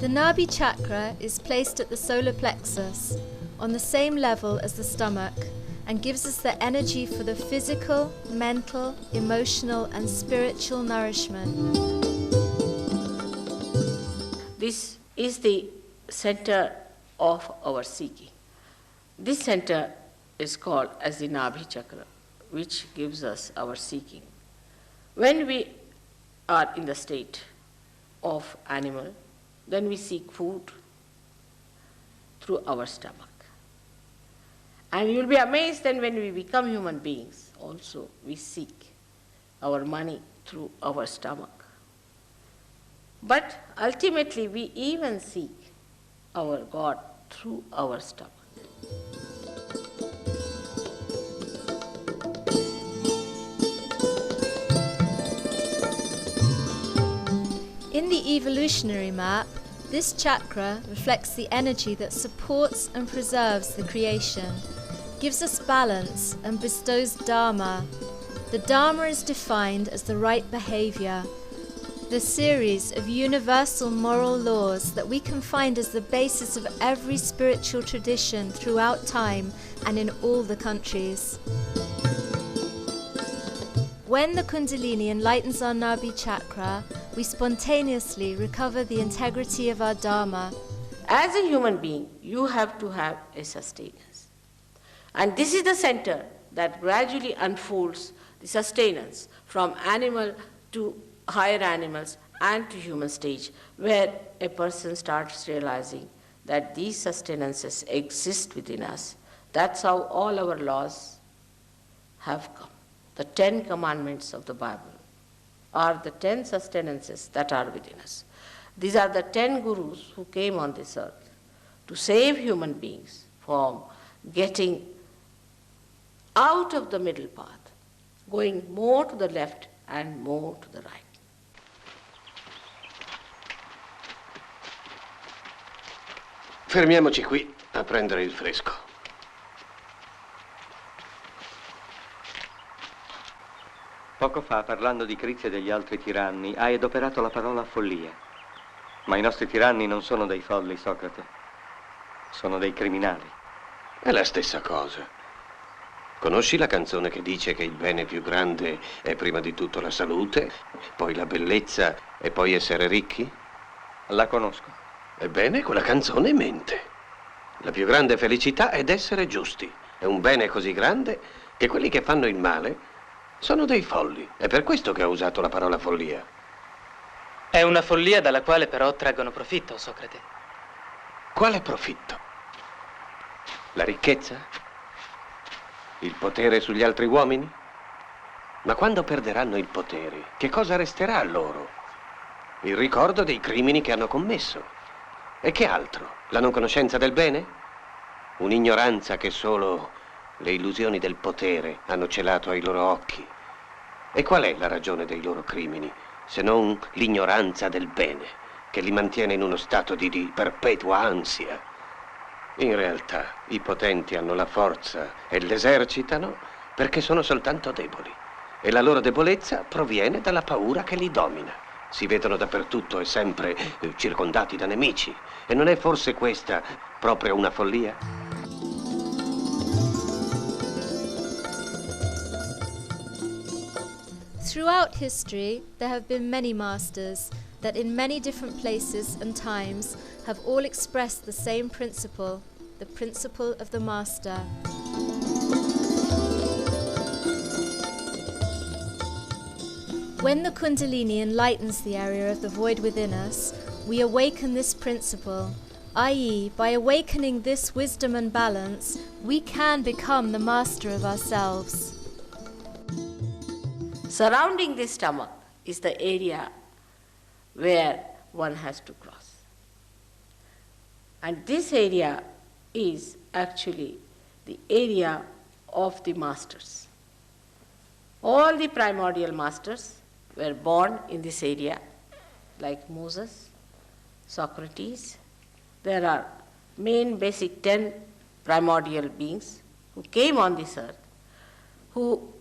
The Nabhi chakra is placed at the solar plexus, on the same level as the stomach, and gives us the energy for the physical, mental, emotional, and spiritual nourishment. This is the center of our seeking. This center is called as the Nabhi chakra, which gives us our seeking. When we are in the state of animal, then we seek food through our stomach. And you'll be amazed then when we become human beings, also we seek our money through our stomach. But ultimately we even seek our God through our stomach. In the evolutionary map, this chakra reflects the energy that supports and preserves the creation, gives us balance and bestows dharma. The dharma is defined as the right behavior, the series of universal moral laws that we can find as the basis of every spiritual tradition throughout time and in all the countries. When the Kundalini enlightens our Nabhi chakra, we spontaneously recover the integrity of our dharma. As a human being, you have to have a sustenance. And this is the center that gradually unfolds the sustenance from animal to higher animals and to human stage, where a person starts realizing that these sustenances exist within us. That's how all our laws have come. The 10 commandments of the Bible are the 10 sustenances that are within us. These are the 10 gurus who came on this earth to save human beings from getting out of the middle path, going more to the left and more to the right. Fermiamoci qui a prendere il fresco. Poco fa, parlando di Crizia e degli altri tiranni, hai adoperato la parola follia. Ma i nostri tiranni non sono dei folli, Socrate. Sono dei criminali. È la stessa cosa. Conosci la canzone che dice che il bene più grande è prima di tutto la salute, poi la bellezza e poi essere ricchi? La conosco. Ebbene, quella canzone mente. La più grande felicità è essere giusti. È un bene così grande che quelli che fanno il male sono dei folli. È per questo che ho usato la parola follia. È una follia dalla quale però traggono profitto, Socrate. Quale profitto? La ricchezza? Il potere sugli altri uomini? Ma quando perderanno il potere, che cosa resterà a loro? Il ricordo dei crimini che hanno commesso. E che altro? La non conoscenza del bene? Un'ignoranza che solo le illusioni del potere hanno celato ai loro occhi. E qual è la ragione dei loro crimini, se non l'ignoranza del bene, che li mantiene in uno stato di perpetua ansia? In realtà, i potenti hanno la forza e l'esercitano perché sono soltanto deboli. E la loro debolezza proviene dalla paura che li domina. Si vedono dappertutto e sempre circondati da nemici. E non è forse questa proprio una follia? Throughout history, there have been many masters that in many different places and times have all expressed the same principle, the principle of the master. When the Kundalini enlightens the area of the void within us, we awaken this principle, i.e., by awakening this wisdom and balance, we can become the master of ourselves. Surrounding the stomach is the area where one has to cross. And this area is actually the area of the masters. All the primordial masters were born in this area, like Moses, Socrates. There are main basic 10 primordial beings who came on this earth, who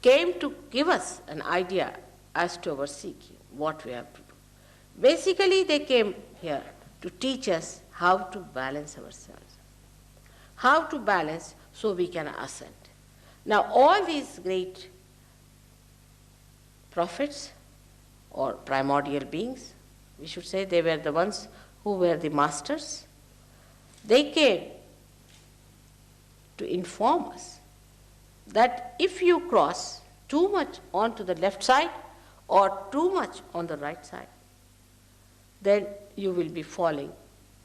came to give us an idea as to our seeking, what we have to do. Basically, they came here to teach us how to balance ourselves, how to balance so we can ascend. Now, all these great prophets or primordial beings, we should say they were the ones who were the masters, they came to inform us that if you cross too much onto the left side or too much on the right side, then you will be falling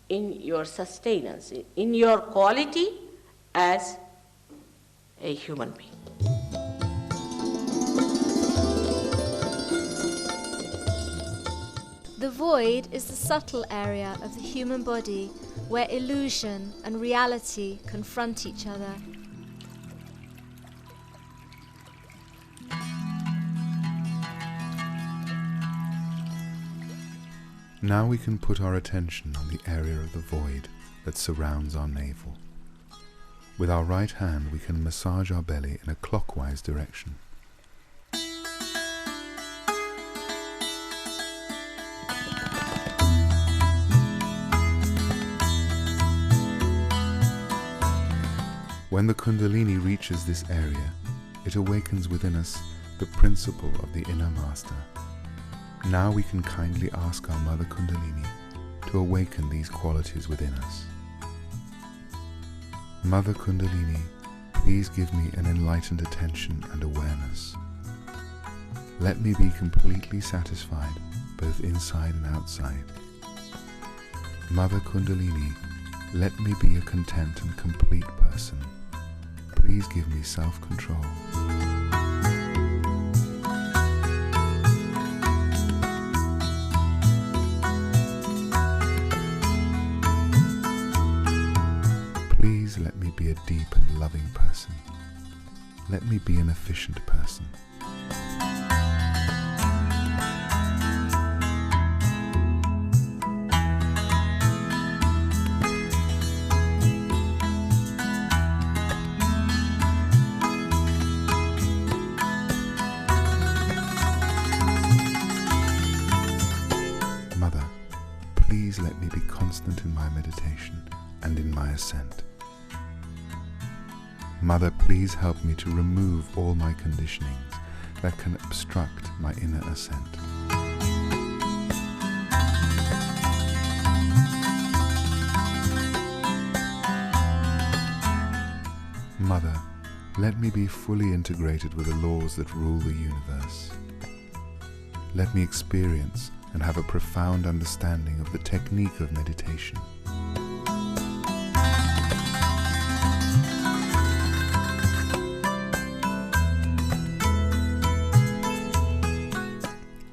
in your sustenance, in your quality as a human being. The void is the subtle area of the human body where illusion and reality confront each other. Now we can put our attention on the area of the void that surrounds our navel. With our right hand we can massage our belly in a clockwise direction. When the Kundalini reaches this area, it awakens within us the principle of the inner master. Now we can kindly ask our Mother Kundalini to awaken these qualities within us. Mother Kundalini, please give me an enlightened attention and awareness. Let me be completely satisfied, both inside and outside. Mother Kundalini, let me be a content and complete person. Please give me self-control. Please let me be a deep and loving person. Let me be an efficient person. Mother, please let me be constant in my meditation and in my ascent. Mother, please help me to remove all my conditionings that can obstruct my inner ascent. Mother, let me be fully integrated with the laws that rule the universe. Let me experience and have a profound understanding of the technique of meditation.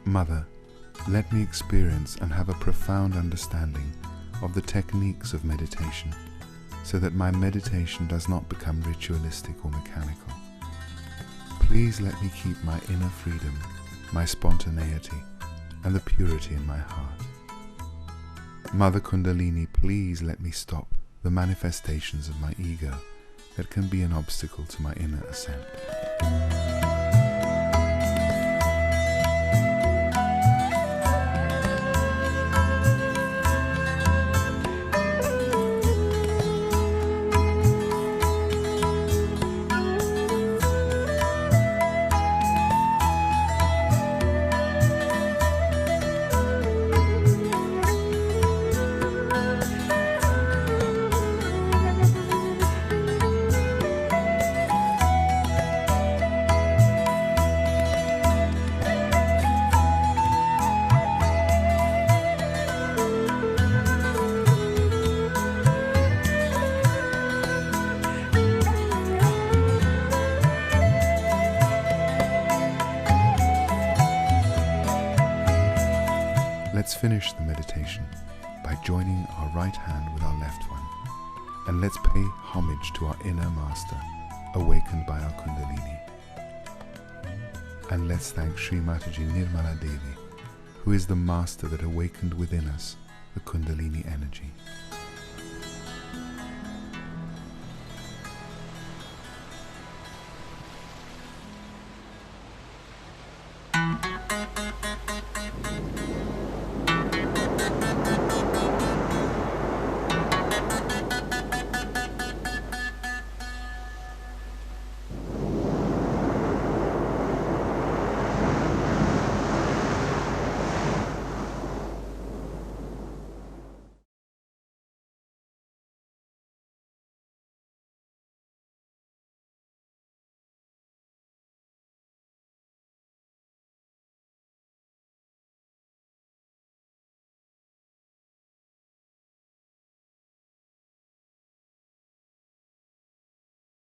Mother, let me experience and have a profound understanding of the techniques of meditation, so that my meditation does not become ritualistic or mechanical. Please let me keep my inner freedom, my spontaneity, and the purity in my heart. Mother Kundalini, please let me stop the manifestations of my ego that can be an obstacle to my inner ascent. Let's finish the meditation by joining our right hand with our left one, and let's pay homage to our inner master, awakened by our Kundalini. And let's thank Sri Mataji Nirmala Devi, who is the master that awakened within us the Kundalini energy.